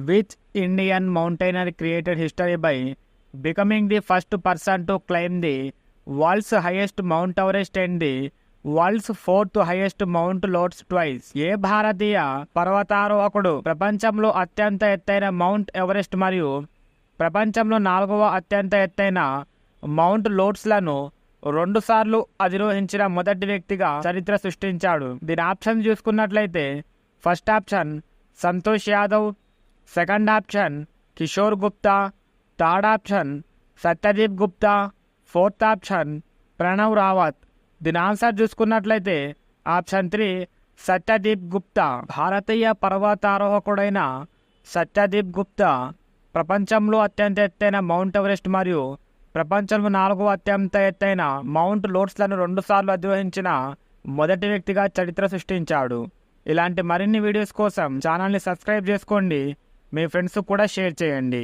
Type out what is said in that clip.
Which Indian mountaineer created history by becoming the first person to climb the world's highest mount Everest and the world's fourth highest mount Lhotse twice? ఏ భారతీయ పర్వతారోహకుడు ప్రపంచంలో అత్యంత ఎత్తైన mount Everest మరియు ప్రపంచంలో 4వ అత్యంత ఎత్తైన మౌంట్ లోడ్స్లను 2 సార్లు అధిరోహించిన మొదటి వ్యక్తిగా చరిత్ర సృష్టించాడు? దీని ఆప్షన్ చూసుకున్నట్లయితే first option Santosh Yadav, second option Kishore Gupta, third option Satyadeep Gupta, fourth option Pranav Rawat. దీని ఆన్సర్ చూసుకున్నట్లయితే ఆప్షన్ 3 సత్యదీప్ గుప్తా. భారతీయ పర్వతారోహకుడైన సత్యదీప్ గుప్తా ప్రపంచంలో అత్యంత ఎత్తైన మౌంట్ ఎవరెస్ట్ మరియు ప్రపంచంలో 4వ అత్యంత ఎత్తైన మౌంట్ లోడ్స్లను 2 సార్లు అధిరోహించిన మొదటి వ్యక్తిగా చరిత్ర సృష్టించాడు. ఇలాంటి మరిన్ని వీడియోస్ కోసం ఛానల్ని సబ్స్క్రైబ్ చేసుకోండి, మీ ఫ్రెండ్స్ కూడా షేర్ చేయండి.